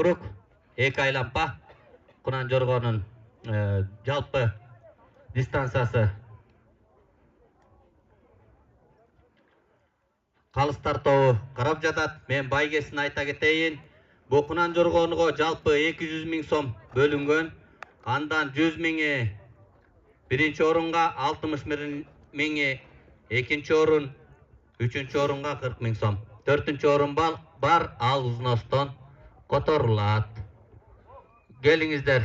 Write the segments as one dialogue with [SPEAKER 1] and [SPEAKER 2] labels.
[SPEAKER 1] Круг 2 айлампа Кунан Жоргонун жалпы дистанциясы Калыстар тобу карап жатат. Мен байгесин айта кетейин. Бу Кунан Жоргонго жалпы 200 000 сом бөлүнгөн. Андан 100 000 биринчи орунга, 60 000 экинчи орун, үчүнчү орунга 40 000 сом. Төртүнчү орун бар, ал узностон которулат. Келиңиздер.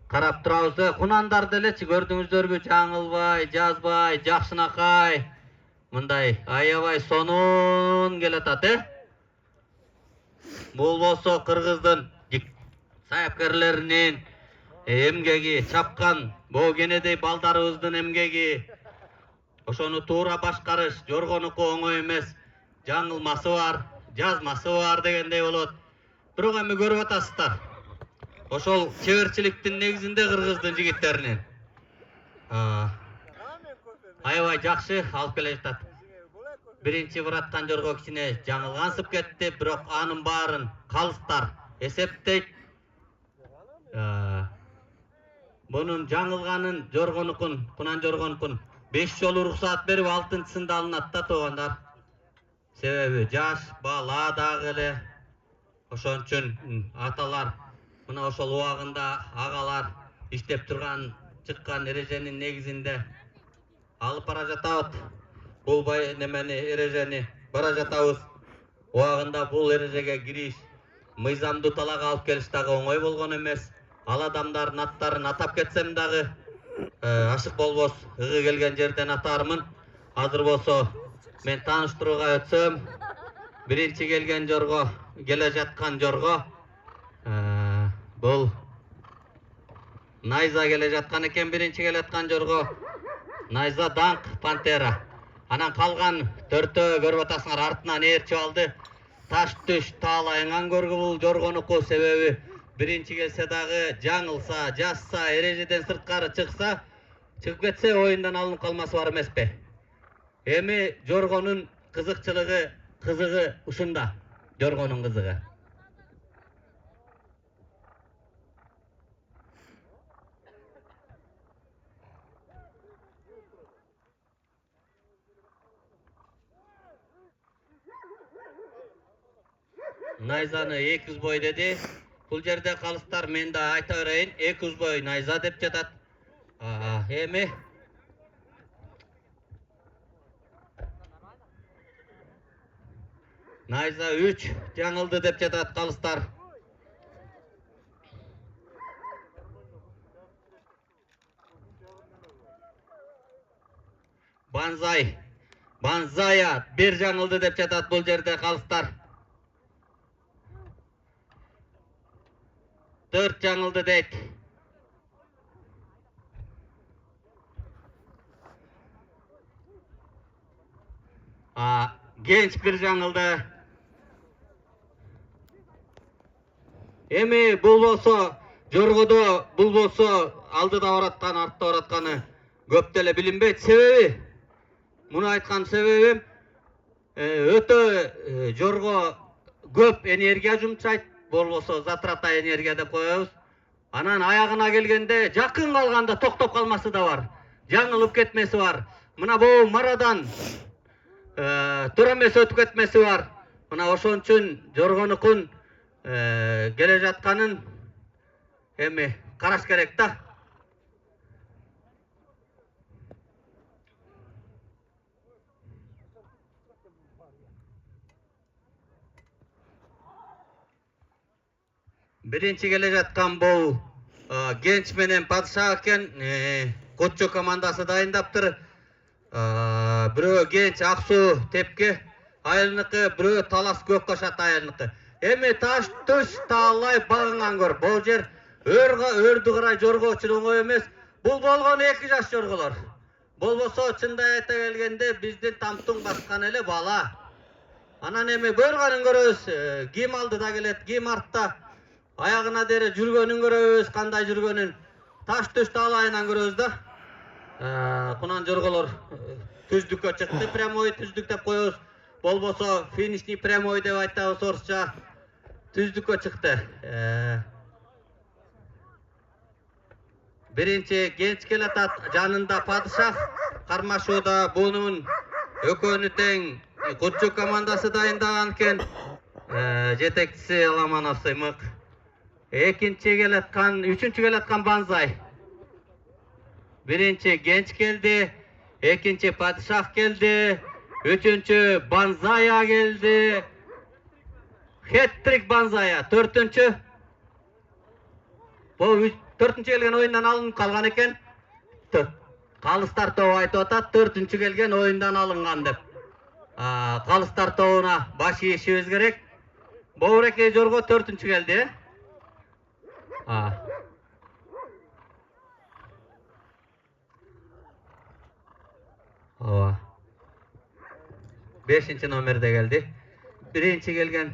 [SPEAKER 1] Карап турабыз. Кунандар делечи көрдүңүздөрбү? Жаңылбай, Жазбай, Жакшынакай мындай аябай сонун келатат, Бул болсо Кыргыздын саяпкерлеринин эмгеги, чапкан боогенедей балдарыбыздын эмгеги. Ошону туура башкарыш Жоргонуку оңой эмес. Жаңылмасы бар, жазмасы бар дегендей болот. Бирок эми көрүп атасыздар. Ошол чеберчиликтин негизинде Кыргыздын жигиттеринин аябай жакшы алып келе жатат. Биринчи быраттан Жорго кичине жаңылгансып кетти, бирок анын баарын Калыстар эсептейт. Бунун жаңылганын Жоргонукун, Кунан Жоргонукун 5 жолу уруксаат берип, 6-сында алынат да туугандар. Себеби жаш бала дагы эле. Ошон үчүн аталар мына ошол убагында агалар иштеп турган чыккан эреженин негизинде алып бара жатабыз. Бул эрежени бара жатабыз. Убагында бул эрежеге кириш мыйзамдуу талаага алып келиш дагы оңой болгон эмес. Ал адамдардын аттарын атап кетсем дагы ашык болбос, ыгы келген жерден атармын. Азыр болсо мен тааныштырууга өтсөм, биринчи келген Жорго, келе жаткан Жорго бул Найза келе жаткан экен. Биринчи келе жаткан Жорго Найза Даңк Пантера. Анан калган 4-төө көрүп атасыңар, артынан ээрчип алды. Таш түш таалайыңан көргү бул Жоргонуку. Себеби биринчи келсе дагы жаңылса, жазса, эрежеден сырткары чыкса, чыгып кетсе оюндан алынып калмасы бар эмеспи? Эми Жоргонун кызыгы ушунда. Жоргонун кызыгы. Найзаны 200 бой деди. Бул жерде Калыстар, мен да айта берейин, 200 бой Найза деп жатат. Эми Найза 3 жаңылды деп жатат Калыстар. Банзая 1 жаңылды деп жатат бул жерде Калыстар. 4 жаңылды дейт. Genç 1 жаңылды. Эми бул болсо Жоргодо, бул болсо алдыда бараткан, артта баратканы көп деле билинбейт. Себеби, муну айткан себебим өтө Жорго көп энергия жумшайт. Болбосо затрата энергия деп коебуз. Анан аягына келгенде жакын калганда токтоп калмасы да бар. Жаңылып кетмеси бар. Мына бул марадан тура эмес өтүп кетмеси бар. Мына ошон үчүн Жоргонукун келе жатканын эми караш керек да. Биринчи келе жаткан бул Genç менен Падыша экен. Котчо командасы дайындаптыр. Бирөө Genç Аксуу Тепке айылныкы, бирөө Талас Көк Кошат айылныкы. Эми таш түш таалай багыңан көр. Бул жер өрдү карай Жорго үчүн оңой эмес. Бул болгон 2 жаш Жорголор. Болбосо чындай айта келгенде биздин тамтың баскан эле бала. Анан эми буйрганын көрөбүз. Ким алдыда келет, ким артта. Аягына дере жүргөнүн көрөбүз, кандай жүргөнүн. Таш түш таалайынан көрөбүз да. Кунан Жорголор түздүккө чыкты, прямой түздүк деп коебуз. Болбосо финишный прямой деп айтабыз орусча. түздүккө чыкты. Birinci genç kelatat janında padişah karmaşuda bunun ökönü teң Kutçu komandası dayındagan ken жетекчиси Аламанов Сыймык. Üçüncü gelatkan Banzai. Birinci genç geldi, ikinci padişah geldi, üçüncü Banzai'ya geldi. Hat-trick Banzai'ya, dördüncü. Bu dördüncü gelgen oyundan alınıp kalgan eken. Kalыстар тобу айтып атат, dördüncü gelgen oyundan alıngan dep. Kalыстар тобуна баш ийишибиз керек. Боурекей жорго dördüncü geldi. Ооба. 5-numerde geldi. Birinci gelgen